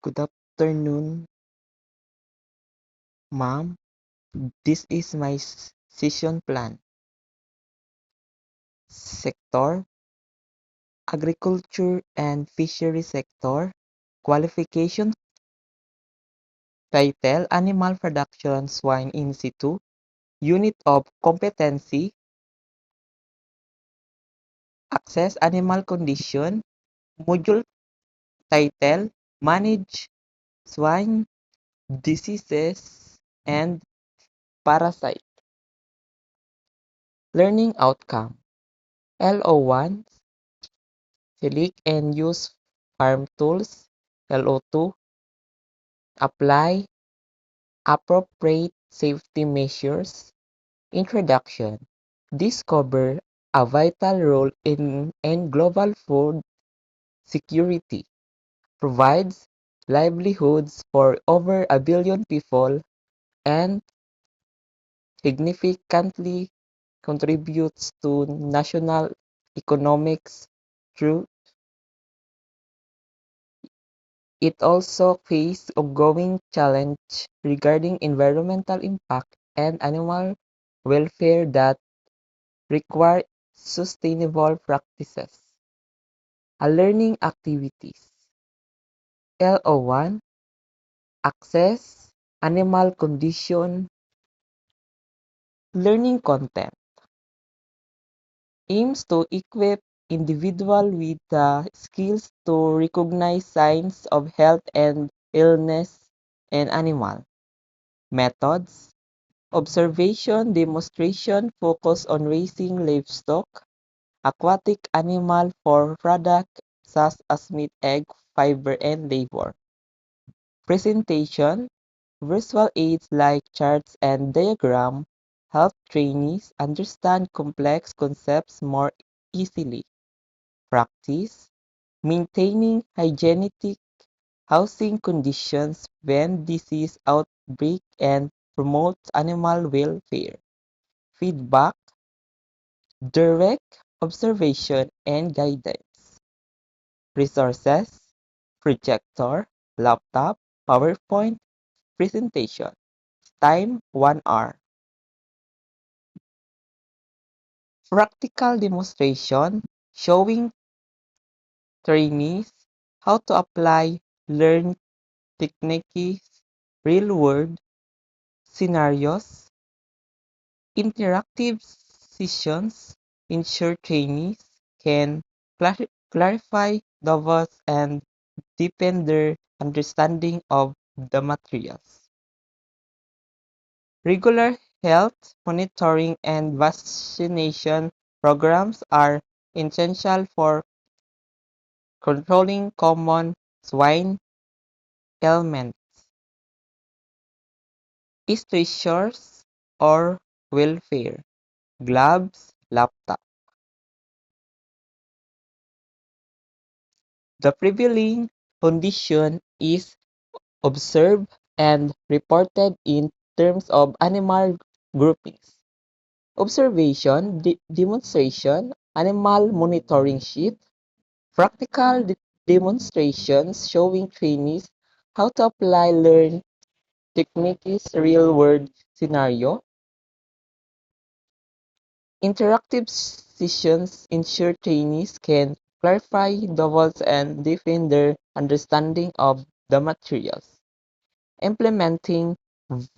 Good afternoon, ma'am. This is my session plan. Sector: Agriculture and Fishery Sector. Qualification: Title: Animal Production Swine in situ. Unit of Competency: Access Animal Condition. Module Title: Manage Swine Diseases and Parasite. Learning Outcome: LO1: Select and use farm tools. LO2: Apply appropriate safety measures. Introduction: Discover a vital role in global food security, provides livelihoods for over a billion people, and significantly contributes to national economics through it also faces ongoing challenges regarding environmental impact and animal welfare that require sustainable practices. A learning activities. LO1: Access Animal Condition. Learning content aims to equip individual with the skills to recognize signs of health and illness in animal. Methods: Observation demonstration focus on raising livestock, aquatic animal for product such as meat, egg, fiber, and labor. Presentation: Visual aids like charts and diagram help trainees understand complex concepts more easily. Practice: Maintaining hygienic housing conditions when disease outbreak and promote animal welfare. Feedback: Direct observation and guidance. Resources: projector, laptop, PowerPoint presentation. Time 1 hour. Practical demonstration showing trainees how to apply learned techniques, real-world scenarios. Interactive sessions ensure trainees can clarify doubts and deepen their understanding of the materials. Regular health monitoring and vaccination programs are essential for controlling common swine ailments. Stressors or welfare. Gloves, laptop. The prevailing condition is observed and reported in terms of animal groupings. Observation, demonstration, animal monitoring sheet, practical demonstrations showing trainees how to apply learned techniques real-world scenario. Interactive sessions ensure trainees can clarify doubts and deepen their understanding of the materials. Implementing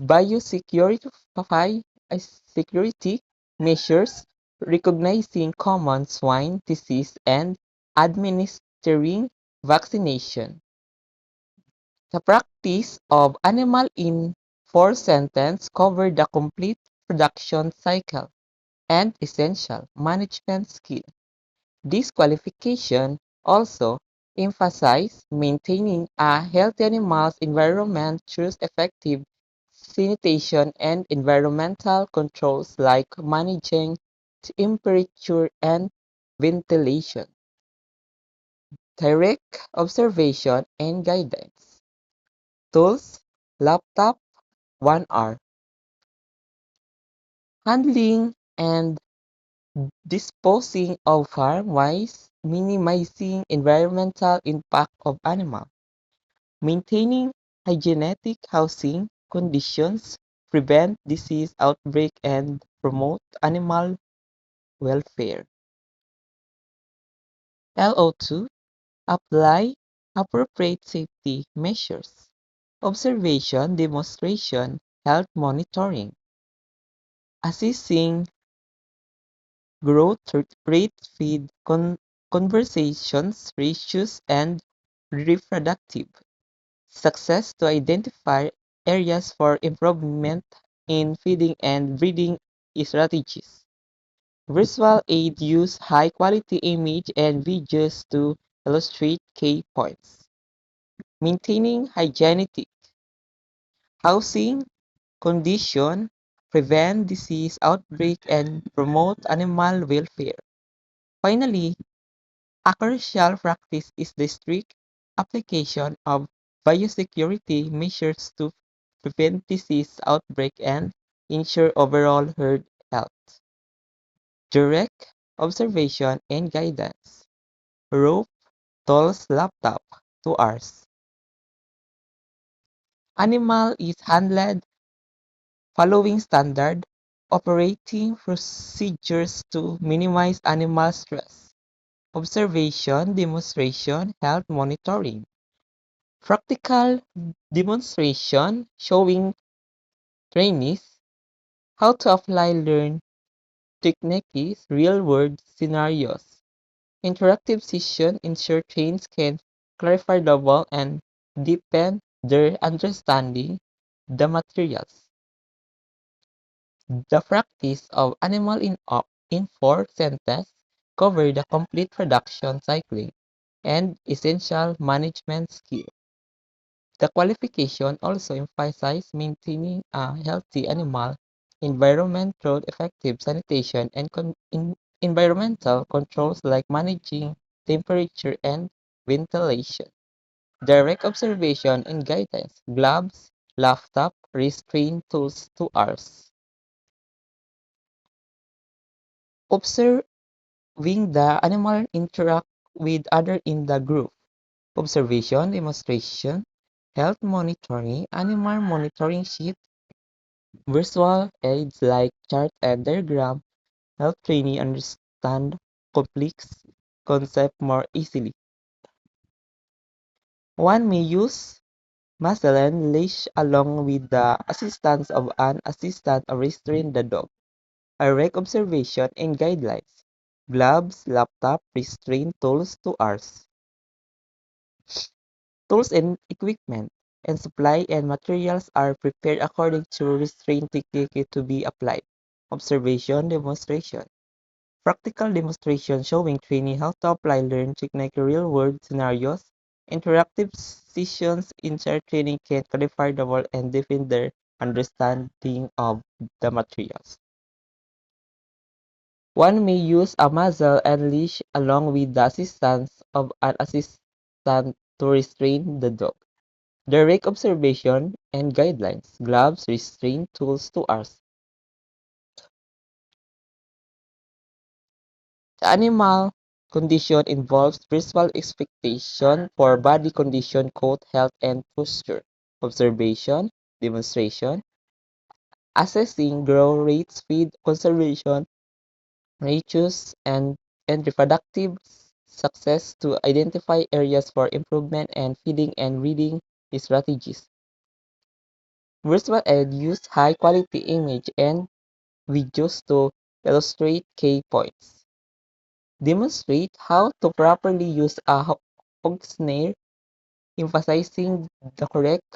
biosecurity security measures, recognizing common swine disease and administering vaccination. The practice of animal in 4 sentences cover the complete production cycle and essential management skill. This qualification also emphasizes maintaining a healthy animals environment through effective sanitation and environmental controls like managing temperature and ventilation. Direct observation and guidance. Tools, laptop, 1 hour. Handling and disposing of farm waste, minimizing environmental impact of animals. Maintaining hygienic housing conditions, prevent disease outbreak and promote animal welfare. LO2. Apply appropriate safety measures. Observation, demonstration, health monitoring. Assessing growth rate, feed conversations, ratios, and reproductive success to identify areas for improvement in feeding and breeding strategies. Visual aid use high quality image and videos to illustrate key points. Maintaining hygienic housing condition, prevent disease outbreak and promote animal welfare. Finally, a crucial practice is the strict application of biosecurity measures to prevent disease outbreak and ensure overall herd health. Direct observation and guidance. Rope, tools, laptop, 2 hours. Animal is handled following standard operating procedures to minimize animal stress. Observation, demonstration, health monitoring. Practical demonstration showing trainees how to apply learned techniques, real-world scenarios. Interactive session ensure trains can clarify double and deepen their understanding the materials. The practice of animal in 4 sentences cover the complete production cycling and essential management skill. The qualification also emphasizes maintaining a healthy animal environment through effective sanitation and environmental controls like managing temperature and ventilation. Direct observation and guidance, gloves, laptop, restraint tools, 2 hours. Observing the animal interact with other in the group. Observation, demonstration, health monitoring, animal monitoring sheet, visual aids like chart and diagram help trainee understand complex concept more easily. One may use muzzle and leash along with the assistance of an assistant or restrain the dog. Direct observation and guidelines. Gloves, laptop, restraint tools, 2 hours. Tools and equipment and supply and materials are prepared according to restraint technique to be applied. Observation, demonstration. Practical demonstration showing training how to apply learned technique in real-world scenarios. Interactive sessions ensure training can clarify the world and deepen their understanding of the materials. One may use a muzzle and leash along with the assistance of an assistant to restrain the dog. Direct observation and guidelines. Gloves, restraint tools, 2 hours. The animal condition involves visual expectation for body condition, coat, health, and posture. Observation, demonstration, assessing growth rates, feed conservation, ratios, and reproductive success to identify areas for improvement and feeding and breeding strategies. Visual aid use high quality image and videos to illustrate key points. Demonstrate how to properly use a hog snare, emphasizing the correct.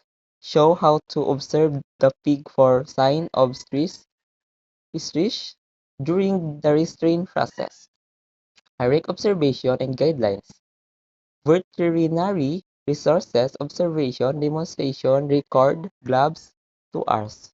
Show how to observe the pig for sign of stress during the restraint process. Direct observation and guidelines. Veterinary resources, observation, demonstration, record, gloves, 2 hours.